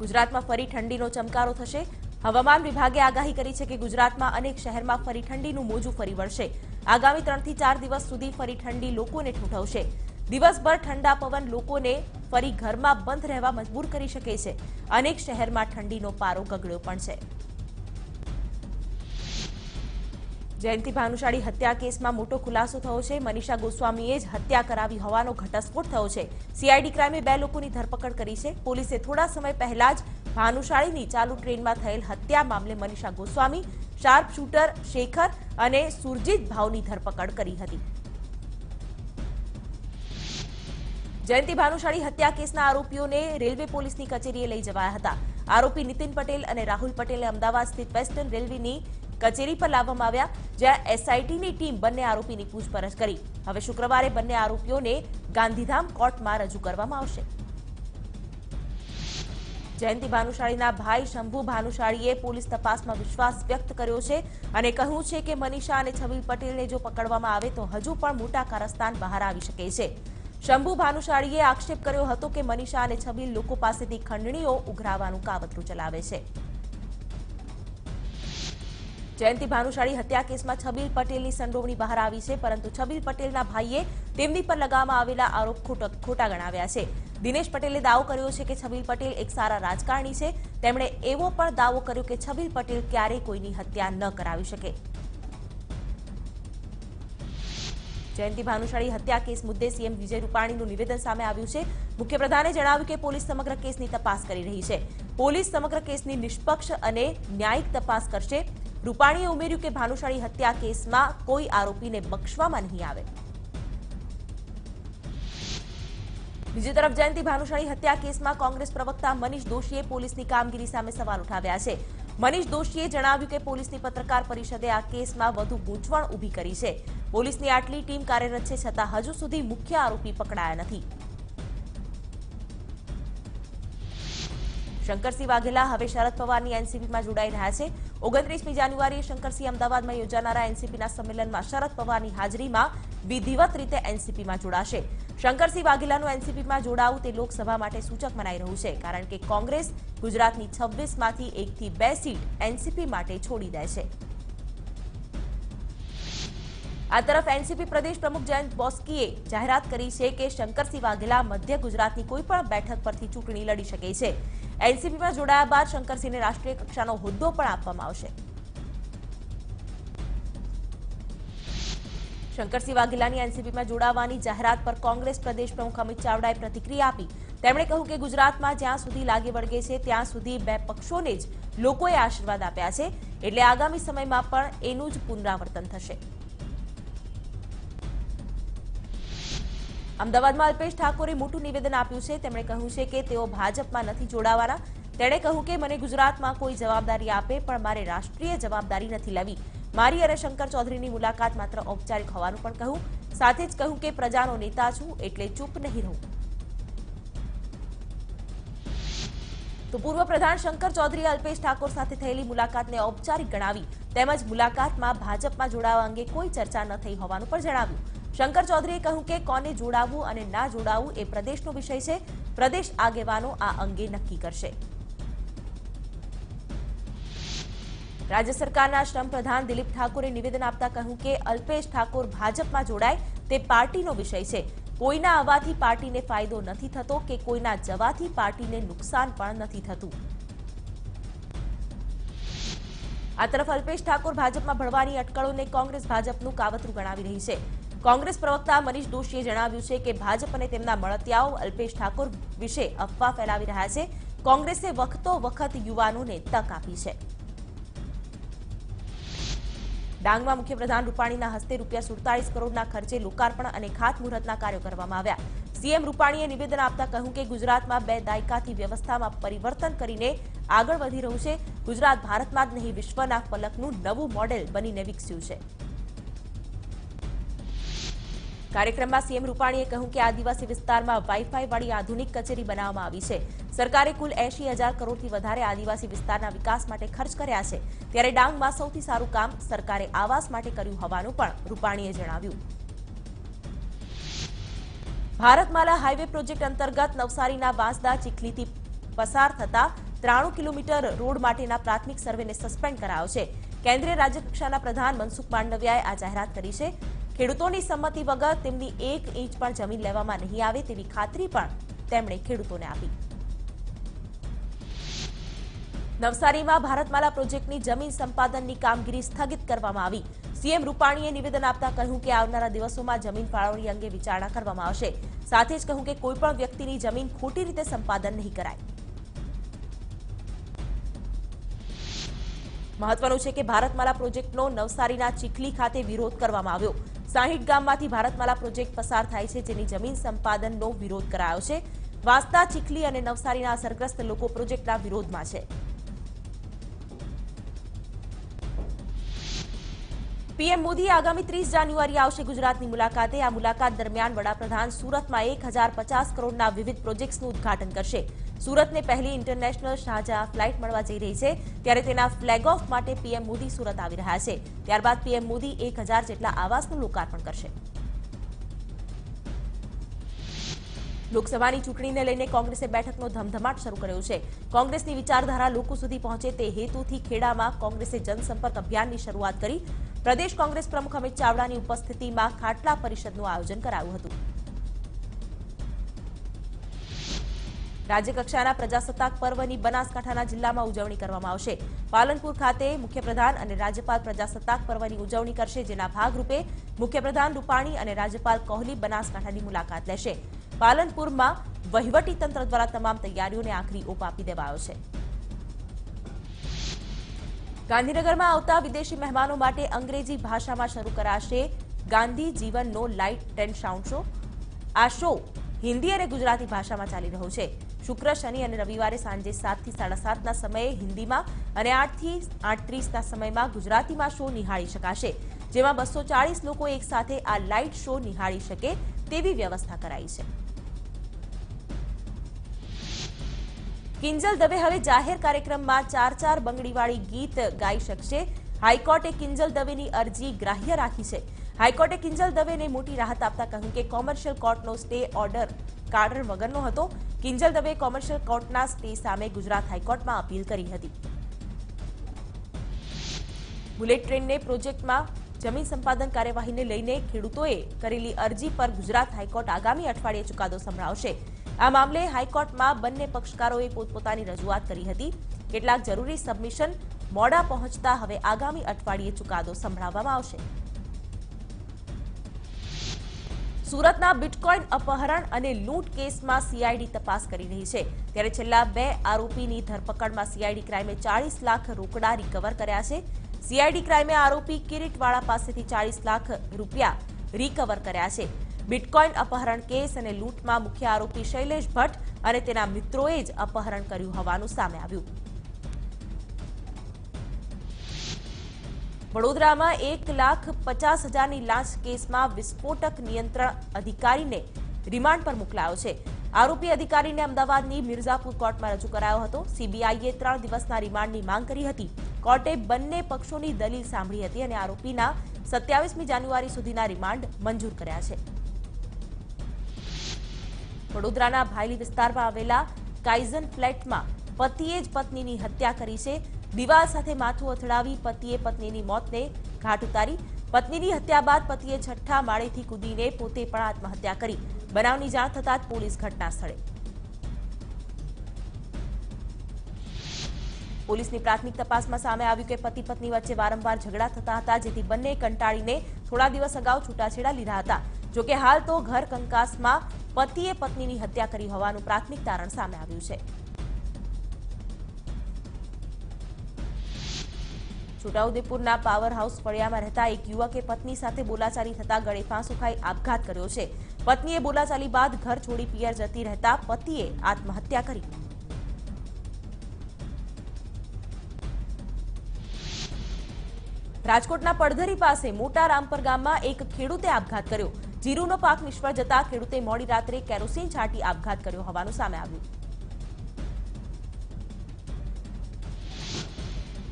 ગુજરાતમાં ફરી ઠંડીનો ચમકારો થશે। હવામાન વિભાગે આગાહી કરી છે કે ગુજરાતમાં અનેક શહેરમાં ફરી ઠંડીનું મોજું ફરી વળશે। આગામી 3 થી 4 દિવસ સુધી ફરી ઠંડી લોકોને ઠૂંઠવશે। દિવસભર ઠંડા પવન લોકોને ફરી ઘરમાં બંધ રહેવા મજબૂર કરી શકે છે। અનેક શહેરમાં ઠંડીનો પારો ગગડ્યો પણ છે। જયંતિ ભાનુશાળી હત્યા કેસમાં મોટો ખુલાસો થયો છે। મનીષા ગોસ્વામીએ જ હત્યા કરાવી હોવાનો ઘટસ્ફોટ થયો છે। સીઆઈડી ક્રાઇમે 2 લોકોની ધરપકડ કરી છે। પોલીસે થોડા સમય પહેલા જ ભાનુશાળીની ચાલુ ટ્રેનમાં થયેલ હત્યા મામલે મનીષા ગોસ્વામી, શાર્પ શૂટર શેખર અને સુરજીત ભાવની ધરપકડ કરી હતી। જયંતિ ભાનુશાળી હત્યા કેસના આરોપીઓને રેલવે પોલીસની કચેરીએ લઈ જવાયા હતા। આરોપી નીતિન પટેલ અને રાહુલ પટેલને અમદાવાદ સ્થિત વેસ્ટર્ન રેલવેની કચેરી પર લાવવામાં આવ્યા, જ્યાં એસઆઈટીની ટીમ બંને આરોપીની પૂછપરછ કરી। હવે શુક્રવારે બંને આરોપીઓને ગાંધીધામ કોર્ટમાં રજૂ કરવામાં આવશે। જયંતિ ભાનુશાળીના ભાઈ શંભુ ભાનુશાળીએ પોલીસ તપાસમાં વિશ્વાસ વ્યક્ત કર્યો છે અને કહ્યું છે કે મનીષા અને છબીલ પટેલને જો પકડવામાં આવે તો હજુ પણ મોટા કારસ્તાન બહાર આવી શકે છે। શંભુ ભાનુશાળીએ આક્ષેપ કર્યો હતો કે મનીષા અને છબીલ લોકો પાસેથી ખંડણીઓ ઉઘરાવવાનું કાવતરું ચલાવે છે। જયંતિ ભાનુશાળી હત્યા કેસમાં છબીલ પટેલની સંડોવણી બહાર આવી છે, પરંતુ છબીલ પટેલના ભાઈએ તેમની પર લગાવવામાં આવેલા આરોપ ખોટા ગણાવ્યા છે। દિનેશ પટેલે દાવો કર્યો છે કે છબીલ પટેલ એક સારા રાજકારણી છે। તેમણે એવો પણ દાવો કર્યો કે છબીલ પટેલ ક્યારેય કોઈની હત્યા ન કરાવી શકે। જયંતિ ભાનુશાળી હત્યા કેસ મુદ્દે સીએમ વિજય રૂપાણીનું નિવેદન સામે આવ્યું છે। મુખ્યપ્રધાને જણાવ્યું કે પોલીસ સમગ્ર કેસની તપાસ કરી રહી છે। પોલીસ સમગ્ર કેસની નિષ્પક્ષ અને ન્યાયિક તપાસ કરશે। રૂપાણીએ ઉમેર્યું કે ભાનુશાળી હત્યા કેસમાં કોઈ આરોપીને બક્ષવામાં નહીં આવે। બીજી તરફ જયંતિ ભાનુશાળી હત્યા કેસમાં કોંગ્રેસ પ્રવક્તા મનીષ દોશીએ પોલીસની કામગીરી સામે સવાલ ઉઠાવ્યા છે। મનીષ દોશીએ જણાવ્યું કે પોલીસની પત્રકાર પરિષદે આ કેસમાં વધુ ગૂંચવણ ઊભી કરી છે। પોલીસની આટલી ટીમ કાર્યરત છે, છતાં હજુ સુધી મુખ્ય આરોપી પકડાયા નથી। શંકરસિંહ વાઘેલા હવે શરદ પવારની એનસીપીમાં જોડાઈ રહ્યા છે। 29મી જાન્યુઆરીએ શંકરસિંહ અમદાવાદમાં યોજાનારા એનસીપીના સંમેલનમાં શરદ પવારની હાજરીમાં વિધિવત રીતે એનસીપીમાં જોડાશે। શંકરસિંહ વાઘેલાનું એનસીપીમાં જોડાવું તે લોકસભા માટે સૂચક મનાઈ રહ્યું છે, કારણ કે કોંગ્રેસ ગુજરાતની 26માંથી 1 થી 2 સીટ એનસીપી માટે છોડી દે છે। આ તરફ એનસીપી પ્રદેશ પ્રમુખ જયંત બોસ્કીએ જાહેરાત કરી છે કે શંકરસિંહ વાઘેલા મધ્ય ગુજરાતની કોઈપણ બેઠક પરથી ચૂંટણી લડી શકે છે। એનસીપીમાં જોડાયા બાદ શંકરસિંહને રાષ્ટ્રીય કક્ષાનો હોદ્દો પણ આપવામાં આવશે। શંકરસિંહ વાઘેલાની એનસીપીમાં જોડાવાની જાહેરાત પર કોંગ્રેસ પ્રદેશ પ્રમુખ અમિત ચાવડાએ પ્રતિક્રિયા આપી। તેમણે કહ્યું કે ગુજરાતમાં જ્યાં સુધી લાગે વળગે છે ત્યાં સુધી બે પક્ષોને જ લોકોએ આશીર્વાદ આપ્યા છે, એટલે આગામી સમયમાં પણ એનું જ પુનરાવર્તન થશે। અમદાવાદમાં અલ્પેશ ઠાકોરે મોટું નિવેદન આપ્યું છે। તેમણે કહ્યું છે કે તેઓ ભાજપમાં નથી જોડાવાના। તેણે કહ્યું કે મને ગુજરાતમાં કોઈ જવાબદારી આપે, પણ મારે રાષ્ટ્રીય જવાબદારી નથી લેવી। મારી અને શંકર ચૌધરીની મુલાકાત માત્ર ઔપચારિક હોવાનું પણ કહ્યું। સાથે જ કહ્યું કે પ્રજાનો નેતા છું, એટલે ચૂપ નહીં રહું। તો પૂર્વ પ્રધાન શંકર ચૌધરીએ અલ્પેશ ઠાકોર સાથે થયેલી મુલાકાતને ઔપચારિક ગણાવી, તેમજ મુલાકાતમાં ભાજપમાં જોડાવા અંગે કોઈ ચર્ચા ન થઈ હોવાનું પણ જણાવ્યું। શંકર ચૌધરીએ કહ્યું કે કોને જોડાવવું અને ના જોડાવવું એ પ્રદેશનો વિષય છે। પ્રદેશ આગેવાનો આ અંગે નક્કી કરશે। રાજ્ય સરકારના શ્રમ પ્રધાન દિલીપ ઠાકોરે નિવેદન આપતા કહ્યું કે અલ્પેશ ઠાકોર ભાજપમાં જોડાય તે પાર્ટીનો વિષય છે। કોઈના આવવાથી પાર્ટીને ફાયદો નથી થતો કે કોઈના જવાથી પાર્ટીને નુકસાન પણ નથી થતું। આ તરફ અલ્પેશ ઠાકોર ભાજપમાં ભળવાની અટકળોને કોંગ્રેસ ભાજપનું કાવતરું ગણાવી રહી છે। કોંગ્રેસ પ્રવક્તા મનીષ દોશીએ જણાવ્યું છે કે ભાજપ અને તેમના મળતિયાઓ અલ્પેશ ઠાકોર વિશે અફવા ફેલાવી રહ્યા છે। કોંગ્રેસે વખતો વખત યુવાનોને તક આપી છે। ડાંગમાં મુખ્યપ્રધાન રૂપાણીના હસ્તે ₹47 કરોડના ખર્ચે લોકાર્પણ અને ખાતમુહૂર્તના કાર્યો કરવામાં આવ્યા। સીએમ રૂપાણીએ નિવેદન આપતા કહ્યું કે ગુજરાતમાં 2 દાયકાથી વ્યવસ્થામાં પરિવર્તન કરીને આગળ વધી રહ્યું છે। ગુજરાત ભારતમાં જ નહીં, વિશ્વના ફલકનું નવું મોડેલ બનીને વિકસ્યું છે। કાર્યક્રમમાં સીએમ રૂપાણીએ કહ્યું કે આદિવાસી વિસ્તારમાં વાઈફાઈ વાળી આધુનિક કચેરી બનાવવામાં આવી છે। સરકારે કુલ 80,000 કરોડથી વધારે આદિવાસી વિસ્તારના વિકાસ માટે ખર્ચ કર્યા છે, ત્યારે ડાંગમાં સૌથી સારું કામ સરકારે આવાસ માટે કર્યું હોવાનું પણ રૂપાણીએ જણાવ્યું। ભારતમાલા હાઈવે પ્રોજેક્ટ અંતર્ગત નવસારીના વાંસદા ચીખલીથી પસાર થતા 93 કિલોમીટર રોડ માટેના પ્રાથમિક સર્વેને સસ્પેન્ડ કરાયો છે. કેન્દ્રીય રાજ્યકક્ષાના પ્રધાન મનસુખ માંડવિયાએ આ જાહેરાત કરી છે. ખેડૂતોની સંમતિ વગર તેમની 1 ઇંચ પણ જમીન લેવામાં નહીં આવે તેવી ખાતરી પણ તેમણે ખેડૂતોને આપી. નવસારીમાં ભારતમાલા પ્રોજેક્ટની જમીન સંપાદનની કામગીરી સ્થગિત કરવામાં આવી. સીએમ રૂપાણીએ નિવેદન આપતા કહ્યું કે આવનારા દિવસોમાં જમીન ફાળવણી અંગે વિચારણા કરવામાં આવશે. સાથે જ કહ્યું કે કોઈપણ વ્યક્તિની જમીન ખોટી રીતે સંપાદન નહીં કરાય. મહત્વનું છે કે ભારતમાલા પ્રોજેક્ટનો નવસારીના ચીખલી ખાતે વિરોધ કરવામાં આવ્યો. 60 ગામમાંથી ભારતમાલા પ્રોજેક્ટ પસાર થાય છે, જેની જમીન સંપાદનનો વિરોધ કરાયો છે. વાંસદા, ચીખલી અને નવસારીના અસરગ્રસ્ત લોકો પ્રોજેક્ટના વિરોધમાં છે. પીએમ મોદી આગામી 30 જાન્યુઆરી આવશે ગુજરાતની મુલાકાતે. આ મુલાકાત દરમિયાન વડાપ્રધાન સુરતમાં 1050 કરોડના વિવિધ પ્રોજેક્ટ્સનું ઉદ્ઘાટન કરશે. સુરતને પહેલી ઇન્ટરનેશનલ શાહજહાં ફ્લાઇટ મળવા જઈ રહી છે, ત્યારે તેના ફ્લેગ ઓફ માટે પીએમ મોદી સુરત આવી રહ્યા છે. ત્યારબાદ પીએમ મોદી 1000 જેટલા આવાસનું લોકાર્પણ કરશે. લોકસભાની ચૂંટણીને લઈને કોંગ્રેસે બેઠકનો ધમધમાટ શરૂ કર્યો છે. કોંગ્રેસની વિચારધારા લોકો સુધી પહોંચે તે હેતુથી ખેડામાં કોંગ્રેસે જનસંપર્ક અભિયાનની શરૂઆત કરી. પ્રદેશ કોંગ્રેસ પ્રમુખ અમિત ચાવડાની ઉપસ્થિતિમાં ખાટલા પરિષદનું આયોજન કરાયું હતું. રાજ્યકક્ષાના પ્રજાસત્તાક પર્વની બનાસકાંઠાના જિલ્લામાં ઉજવણી કરવામાં આવશે. પાલનપુર ખાતે મુખ્યપ્રધાન અને રાજ્યપાલ પ્રજાસત્તાક પર્વની ઉજવણી કરશે, જેના ભાગરૂપે મુખ્યપ્રધાન રૂપાણી અને રાજ્યપાલ કોહલી બનાસકાંઠાની મુલાકાત લેશે. પાલનપુરમાં વહીવટીતંત્ર દ્વારા તમામ તૈયારીઓને આખરી ઓપ આપી દેવાયો છે. ગાંધીનગરમાં આવતા વિદેશી મહેમાનો માટે અંગ્રેજી ભાષામાં શરૂ કરાશે ગાંધી જીવનનો લાઇટ એન્ડ સાઉન્ડ શો. આ શો હિન્દી અને ગુજરાતી ભાષામાં ચાલી રહ્યો છે. શુક્ર, શનિ અને રવિવારે સાંજે 7 થી 7:30ના સમયે હિન્દીમાં અને 8 થી 8:30ના સમયમાં ગુજરાતીમાં શો નિહાળી શકાશે, જેમાં 240 લોકો એકસાથે આ લાઇટ શો નિહાળી શકે તેવી વ્યવસ્થા કરાઈ છે. કિંજલ દવે હવે જાહેર કાર્યક્રમમાં 4 બંગડીવાળી ગીત ગાઈ શકશે. હાઈકોર્ટે કિંજલ દવેની અરજી ગ્રાહ્ય રાખી છે. હાઈકોર્ટે કિંજલ દવેને મોટી રાહત આપતા કહ્યું કે કોમર્શિયલ કોર્ટનો સ્ટે ઓર્ડર કારણ વગરનો હતો. કિંજલ દવે કોમર્શિયલ કોર્ટના સ્ટે સામે ગુજરાત હાઈકોર્ટમાં અપીલ કરી હતી. બુલેટ ટ્રેનને પ્રોજેક્ટમાં જમીન સંપાદન કાર્યવાહીને લઈને ખેડૂતોએ કરેલી અરજી પર ગુજરાત હાઈકોર્ટ આગામી અઠવાડિયે ચુકાદો સંભળાવશે. આ મામલે હાઈકોર્ટમાં બંને પક્ષકારોએ પોતપોતાની રજૂઆત કરી હતી. કેટલાક જરૂરી સબમિશન મોડા પહોંચતા હવે આગામી અઠવાડિયે ચુકાદો સંભળાવવામાં આવશે. સુરતના બિટકોઇન અપહરણ અને લૂંટ કેસમાં સીઆઈડી તપાસ કરી રહી છે. ત્યારે છેલ્લા 2 આરોપીની ધરપકડમાં સીઆઈડી ક્રાઇમે 40 લાખ રોકડા રિકવર કર્યા છે. સીઆઈડી ક્રાઇમે આરોપી કિરીટવાળા પાસેથી 40 લાખ રૂપિયા રિકવર કર્યા છે. બિટકોઇન અપહરણ કેસ અને લૂંટમાં મુખ્ય આરોપી શૈલેષ ભટ્ટ અને તેના મિત્રોએ જ અપહરણ કર્યું હોવાનું સામે આવ્યું. વડોદરામાં 1,50,000ની લાંચ કેસમાં વિસ્ફોટક નિયંત્રણ અધિકારીને રિમાન્ડ પર મોકલાયો છે. આરોપી અધિકારીને અમદાવાદની મિર્ઝાપુર કોર્ટમાં રજૂ કરાયો હતો. સીબીઆઈએ 3 દિવસના રિમાન્ડની માંગ કરી હતી. કોર્ટે બંને પક્ષોની દલીલ સાંભળી હતી અને આરોપીના 27મી જાન્યુઆરી સુધીના રિમાન્ડ મંજૂર કર્યા છે. વડોદરાના ભાયલી વિસ્તારમાં આવેલા કાઇઝન ફ્લેટમાં પતિએ જ પત્નીની હત્યા કરી છે. દિવાલ સાથે માથું અથડાવી પતિએ પત્નીની મોતને ઘાટ ઉતારી. પત્નીની હત્યા બાદ પતિએ 6ઠ્ઠા માળેથી કૂદીને પોતે પણ આત્મહત્યા કરી. બનાવની જાણ થતાં જ પોલીસ ઘટના સ્થળે. પોલીસની પ્રાથમિક તપાસમાં સામે આવ્યું કે પતિ પત્ની વચ્ચે વારંવાર ઝઘડા થતા હતા, જેથી બંને કંટાળીને થોડા દિવસ અગાઉ છૂટાછેડા લીધા હતા. જોકે હાલ તો ઘર કંકાસમાં પતિએ પત્નીની હત્યા કરી હોવાનું પ્રાથમિક તારણ સામે આવ્યું છે. છોટાઉદેપુરના પાવર હાઉસ ફળિયામાં રહેતા એક યુવકે પત્ની સાથે બોલાચાલી થતા ગળે ફાંસો ખાઈ આપઘાત કર્યો છે. પત્નીએ બોલાચાલી બાદ ઘર છોડી પિયર જતી રહેતા પતિએ આત્મહત્યા કરી. રાજકોટના પડધરી પાસે મોટા રામપર ગામમાં એક ખેડૂતે આપઘાત કર્યો. જીરુનો પાક નિષ્ફળ જતા ખેડૂતે મોડી રાત્રે કેરોસીન છાંટી આપઘાત કર્યો હોવાનું સામે આવ્યું.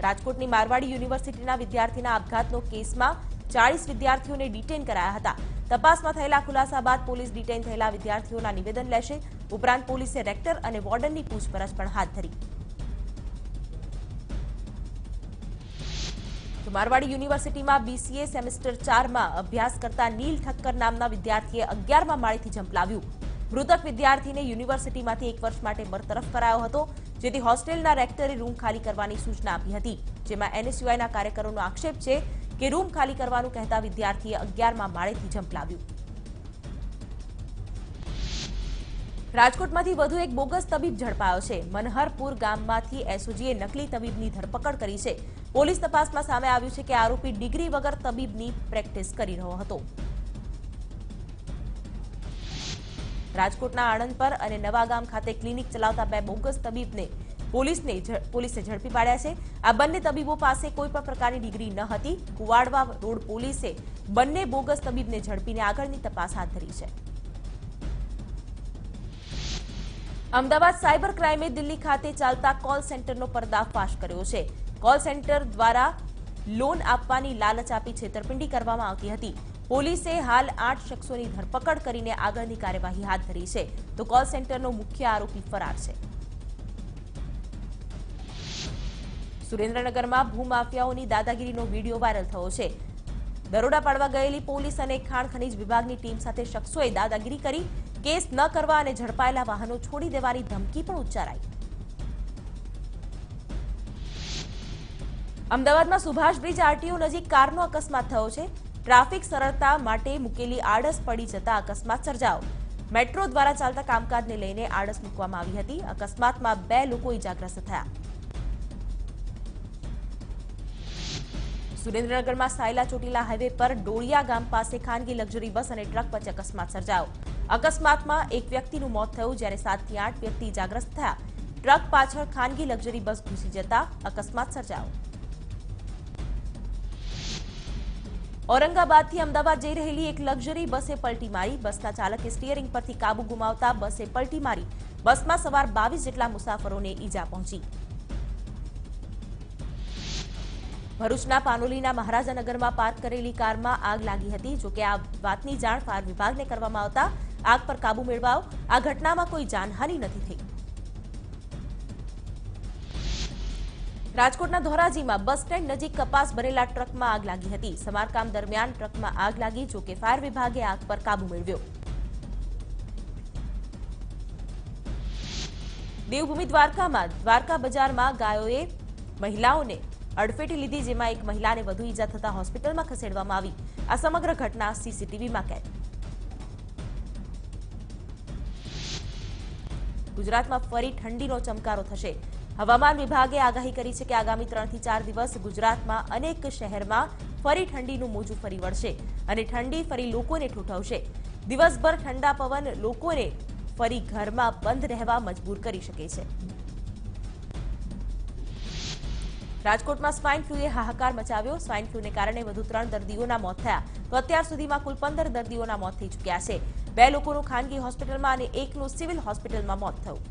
રાજકોટની મારવાડી યુનિવર્સિટીના વિદ્યાર્થીના આપઘાતનો કેસમાં 40 વિદ્યાર્થીઓને ડિટેન કરાયા હતા. તપાસમાં થયેલા ખુલાસા બાદ પોલીસ ડિટેન થયેલા વિદ્યાર્થીઓના નિવેદન લેશે. ઉપરાંત પોલીસે રેક્ટર અને વોર્ડનની પૂછપરછ પણ હાથ ધરી. મારવાડી યુનિવર્સિટીમાં BCA સેમેસ્ટર 4માં અભ્યાસ કરતા નીલ ઠક્કર નામના વિદ્યાર્થીએ 11મા માળેથી ઝંપલાવ્યું. મૃતક વિદ્યાર્થીને યુનિવર્સિટીમાંથી 1 વર્ષ માટે બરતરફ કરાયો હતો, જેથી હોસ્ટેલના રેક્ટરે રૂમ ખાલી કરવાની સૂચના આપી હતી, જેમાં NSUIના કાર્યકરોનો આક્ષેપ છે કે રૂમ ખાલી કરવાનું કહેતા વિદ્યાર્થીએ 11મા માળેથી ઝંપલાવ્યું. રાજકોટમાંથી વધુ એક બોગસ તબીબ ઝડપાયો છે. મનહરપુર ગામમાંથી SOGએ નકલી તબીબની ધરપકડ કરી છે. પોલીસ તપાસમાં સામે આવ્યું છે કે આરોપી ડિગ્રી વગર તબીબની પ્રેક્ટિસ કરી રહ્યો હતો. રાજકોટના આણંદપર અને નવાગામ ખાતે ક્લિનિક ચલાવતા 2 બોગસ તબીબને પોલીસે ઝડપી પાડ્યા છે. આ બંને તબીબો પાસે કોઈ પણ પ્રકારની ડિગ્રી ન હતી. કુવાડવા રોડ પોલીસે બંને બોગસ તબીબને ઝડપીને આગળની તપાસ હાથ ધરી છે. અમદાવાદ સાયબર ક્રાઇમે દિલ્હી ખાતે ચાલતા કોલ સેન્ટરનો પર્દાફાશ કર્યો છે. કોલ સેન્ટર દ્વારા લોન આપવાની લાલચ આપી છેતરપિંડી કરવામાં આવતી હતી. પોલીસે હાલ 8 શખ્સોની ધરપકડ કરીને આગળની કાર્યવાહી હાથ ધરી છે, તો કોલ સેન્ટરનો મુખ્ય આરોપી ફરાર છે. સુરેન્દ્રનગરમાં ભૂમાફિયાઓની દાદાગીરીનો વિડીયો વાયરલ થયો છે. દરોડા પાડવા ગયેલી પોલીસ અને ખાણ ખનીજ વિભાગની ટીમ સાથે શખ્સોએ દાદાગીરી કરી. કેસ ન કરવા અને ઝડપાયેલા વાહનો છોડી દેવાની ધમકી પણ ઉચ્ચારાઈ. અમદાવાદમાં સુભાષ બ્રિજ RTO નજીક કારનો અકસ્માત થયો છે. ટ્રાફિક સરળતા માટે મૂકેલી આડસ પડી જતા અકસ્માત સર્જાયો. મેટ્રો દ્વારા ચાલતા કામકાજને લઈને આડસ મૂકવામાં આવી હતી. અકસ્માતમાં 2 લોકો ઇજાગ્રસ્ત થયા. સુરેન્દ્રનગરમાં સાયલા ચોટીલા હાઈવે પર ડોળિયા ગામ પાસે ખાનગી લક્ઝરી બસ અને ટ્રક વચ્ચે અકસ્માત સર્જાયો. અકસ્માતમાં 1 વ્યક્તિનું મોત થયું, જ્યારે 7 થી 8 વ્યક્તિ ઇજાગ્રસ્ત થયા. ટ્રક પાછળ ખાનગી લક્ઝરી બસ ઘૂસી જતા અકસ્માત સર્જાયો. ઔરંગાબાદથી અમદાવાદ જઈ રહેલી એક લક્ઝરી બસે પલટી મારી. બસના ચાલકે સ્ટીયરિંગ પરથી કાબુ ગુમાવતા બસે પલટી મારી. બસમાં સવાર 22 જેટલા મુસાફરોને ઈજા પહોંચી. ભરૂચના પાનોલીના મહારાજાનગરમાં પાર્ક કરેલી કારમાં આગ લાગી હતી. જોકે આ વાતની જાણ ફાયર વિભાગને કરવામાં આવતા આગ પર કાબુ મેળવાયો. આ ઘટનામાં કોઈ જાનહાનિ નથી થઈ. રાજકોટના ધોરાજીમાં બસ સ્ટેન્ડ નજીક કપાસ ભરેલા ટ્રકમાં આગ લાગી હતી. સમારકામ દરમિયાન ટ્રકમાં આગ લાગી. જોકે ફાયર વિભાગે આગ પર કાબુ મેળવ્યો. દેવભૂમિ દ્વારકામાં દ્વારકા બજારમાં ગાયોએ મહિલાઓને અડફેટે લીધી, જેમાં એક મહિલાને વધુ ઈજા થતા હોસ્પિટલમાં ખસેડવામાં આવી. આ સમગ્ર ઘટના CCTVમાં કેદ. ગુજરાતમાં ફરી ઠંડીનો ચમકારો થશે. હવામાન વિભાગે આગાહી કરી છે કે આગામી 3 થી 4 દિવસ ગુજરાતમાં અનેક શહેરમાં ફરી ઠંડીનું મોજું ફરી વળશે અને ઠંડી ફરી લોકોને ઠૂઠવશે. દિવસભર ઠંડા પવન લોકોને ફરી ઘરમાં બંધ રહેવા મજબૂર કરી શકે છે. રાજકોટમાં સ્વાઇન ફ્લૂએ હાહાકાર મચાવ્યો. સ્વાઇન ફ્લૂને કારણે વધુ 3 દર્દીઓના મોત થયા. તો અત્યાર સુધીમાં કુલ 15 દર્દીઓના મોત થઈ ચૂક્યા છે. 2 લોકોનું ખાનગી હોસ્પિટલમાં અને 1નું સિવિલ હોસ્પિટલમાં મોત થયું.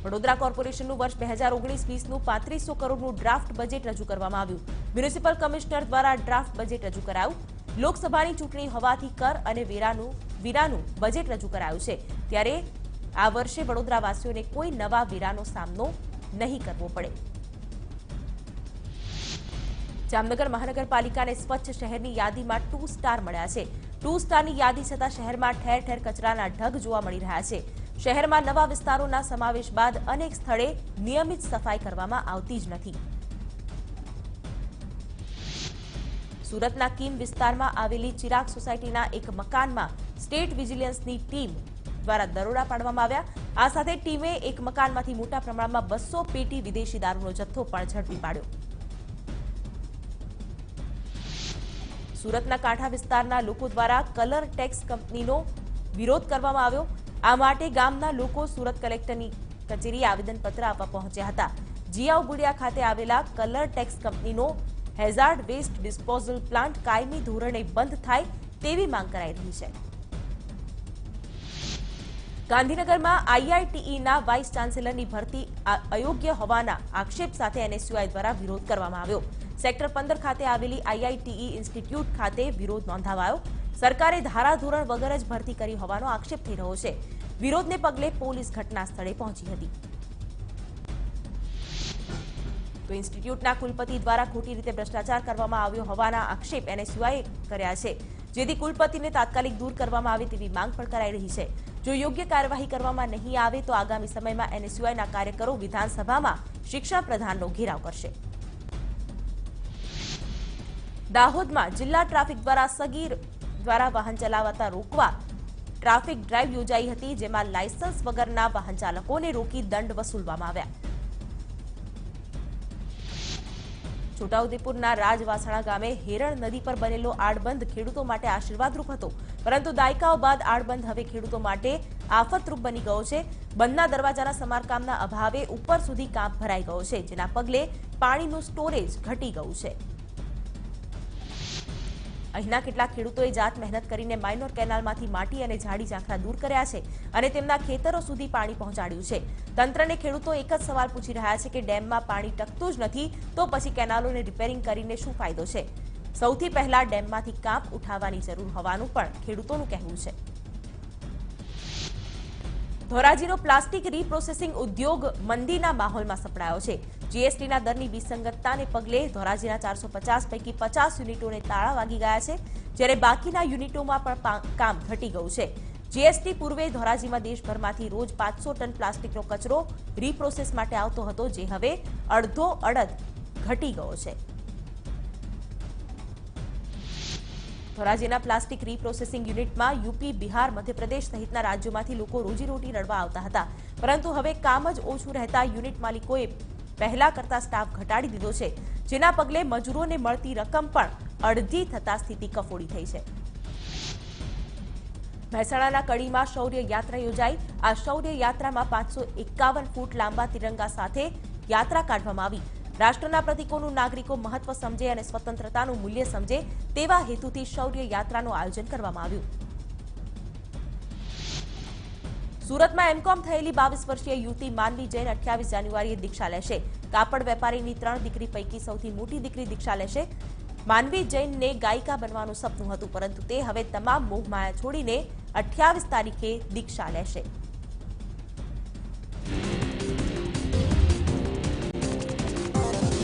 વડોદરા કોર્પોરેશનનું વર્ષ 2019-20નું 3500 કરોડનું ડ્રાફ્ટ બજેટ રજૂ કરવામાં આવ્યું. મ્યુનિસિપલ કમિશનર દ્વારા ડ્રાફ્ટ બજેટ રજૂ કરાયું. લોકસભાની ચૂંટણી હોવાથી કર અને વેરાનું બજેટ રજૂ કરાયું છે. ત્યારે આ વર્ષે વડોદરાવાસીઓને કોઈ નવા વેરાનો સામનો નહીં કરવો પડે. જામનગર મહાનગરપાલિકાને સ્વચ્છ શહેરની યાદીમાં 2 સ્ટાર મળ્યા છે. 2 સ્ટારની યાદી છતાં શહેરમાં ઠેર ઠેર કચરાના ઢગ જોવા મળી રહ્યા છે. શહેરમાં નવા વિસ્તારોના સમાવેશ બાદ અનેક સ્થળે નિયમિત સફાઈ કરવામાં આવતી જ નથી. સુરતના કીમ વિસ્તારમાં આવેલી ચિરાગ સોસાયટીના એક મકાનમાં સ્ટેટ વિજિલન્સની ટીમ દ્વારા દરોડા પાડવામાં આવ્યા. આ સાથે ટીમે એક મકાનમાંથી મોટા પ્રમાણમાં 200 પેટી વિદેશી દારૂનો જથ્થો પણ ઝડપી પાડ્યો. સુરતના કાંઠા વિસ્તારના લોકો દ્વારા કલર ટેક્સ કંપનીનો વિરોધ કરવામાં આવ્યો. આ માટે ગામના લોકો સુરત કલેક્ટરની કચેરીએ આવેદનપત્ર આપવા પહોંચ્યા હતા. જીયાઉ બુડિયા ખાતે આવેલા કલર ટેક્સ કંપનીનો હેઝાર્ડ વેસ્ટ ડિસ્પોઝલ પ્લાન્ટ કાયમી ધોરણે બંધ થાય તેવી માંગ કરાઈ રહી છે. ગાંધીનગરમાં IITEના વાઇસ ચાન્સેલરની ભરતી અયોગ્ય હોવાના આક્ષેપ સાથે NSUI દ્વારા વિરોધ કરવામાં આવ્યો. સેક્ટર 15 ખાતે આવેલી IITE ઇન્સ્ટિટ્યૂટ ખાતે વિરોધ નોંધાવાયો. સરકારે ધારાધોરણ વગર જ ભરતી કરી હોવાનો આક્ષેપ થઈ રહ્યો છે. વિરોધને પગલે પોલીસ ઘટના સ્થળે પહોંચી હતી. તો ઇન્સ્ટિટ્યૂટના કુલપતિ દ્વારા ખોટી રીતે ભ્રષ્ટાચાર કરવામાં આવ્યો હોવાના આક્ષેપ એનએસયુઆઈએ કર્યા છે, જેથી કુલપતિને તાત્કાલિક દૂર કરવામાં આવે તેવી માંગ પણ કરાઈ રહી છે. જો યોગ્ય કાર્યવાહી કરવામાં નહીં આવે તો આગામી સમયમાં એનએસયુઆઈના કાર્યકરો વિધાનસભામાં શિક્ષણ પ્રધાનનો ઘેરાવ કરશે. દાહોદમાં જિલ્લા ટ્રાફિક દ્વારા સગીર દ્વારા વાહન ચલાવતા રોકવા ટ્રાફિક ડ્રાઈવ યોજાઈ હતી, જેમાં લાયસન્સ વગરના વાહન ચાલકોને રોકી દંડ વસૂલવામાં આવ્યા. છોટાઉદેપુરના રાજવાસણા ગામે હેરણ નદી પર બનેલો આડબંધ ખેડૂતો માટે આશીર્વાદરૂપ હતો, પરંતુ દાયકાઓ બાદ આડબંધ હવે ખેડૂતો માટે આફતરૂપ બની ગયો છે. બંધના દરવાજાના સમારકામના અભાવે ઉપર સુધી કાંપ ભરાઈ ગયો છે, જેના પગલે પાણીનું સ્ટોરેજ ઘટી ગયું છે. અહીંના કેટલાક ખેડૂતોએ જાત મહેનત કરીને માઇનોર કેનાલમાંથી માટી અને ઝાડી ઝાંખરા દૂર કર્યા છે અને તેમના ખેતરો સુધી પાણી પહોંચાડ્યું છે. તંત્રને ખેડૂતો એક જ સવાલ પૂછી રહ્યા છે કે ડેમમાં પાણી ટકતું જ નથી તો પછી કેનાલોને રિપેરિંગ કરીને શું ફાયદો છે. સૌથી પહેલા ડેમમાંથી કાંપ ઉઠાવવાની જરૂર હોવાનું પણ ખેડૂતોનું કહેવું છે. ધોરાજીનો પ્લાસ્ટિક રીપ્રોસેસિંગ ઉદ્યોગ મંદીના માહોલમાં સપડાયો છે. જીએસટીના દરની વિસંગતતાને પગલે ધોરાજીના 450 પૈકી 50 યુનિટોને તાળા વાગી ગયા છે, જ્યારે બાકીના યુનિટોમાં પણ કામ ઘટી ગયું છે. જીએસટી પૂર્વે ધોરાજીમાં દેશભરમાંથી રોજ 500 ટન પ્લાસ્ટિકનો કચરો રીપ્રોસેસ માટે આવતો હતો, જે હવે અડધો અડધ ઘટી ગયો છે. ધોરાજીના પ્લાસ્ટિક રીપ્રોસેસિંગ યુનિટમાં યુપી, બિહાર, મધ્યપ્રદેશ સહિતના રાજ્યોમાંથી લોકો રોજીરોટી રળવા આવતા હતા, પરંતુ હવે કામ જ ઓછું રહેતા યુનિટ માલિકોએ પહેલા કરતા સ્ટાફ ઘટાડી દીધો છે, જેના પગલે મજૂરોને મળતી રકમ પણ અડધી થતા સ્થિતિ કફોડી થઈ છે. મહેસાણાના કડીમાં શૌર્ય યાત્રા યોજાઈ. આ શૌર્ય યાત્રામાં 551 ફૂટ લાંબા તિરંગા સાથે યાત્રા કાઢવામાં આવી. રાષ્ટ્રના પ્રતિકોનું નાગરિકો મહત્વ સમજે અને સ્વતંત્રતાનું મૂલ્ય સમજે તેવા હેતુથી શૌર્ય યાત્રાનું આયોજન કરવામાં આવ્યું. સુરતમાં એમકોમ થયેલી 22 વર્ષીય યુવતી માનવી જૈન 28 જાન્યુઆરીએ દીક્ષા લેશે. કાપડ વેપારીની 3 દીકરી પૈકી સૌથી મોટી દીકરી દીક્ષા લેશે. માનવી જૈનને ગાયિકા બનવાનું સપનું હતું, પરંતુ તે હવે તમામ મોહમાયા છોડીને 28 તારીખે દીક્ષા લેશે.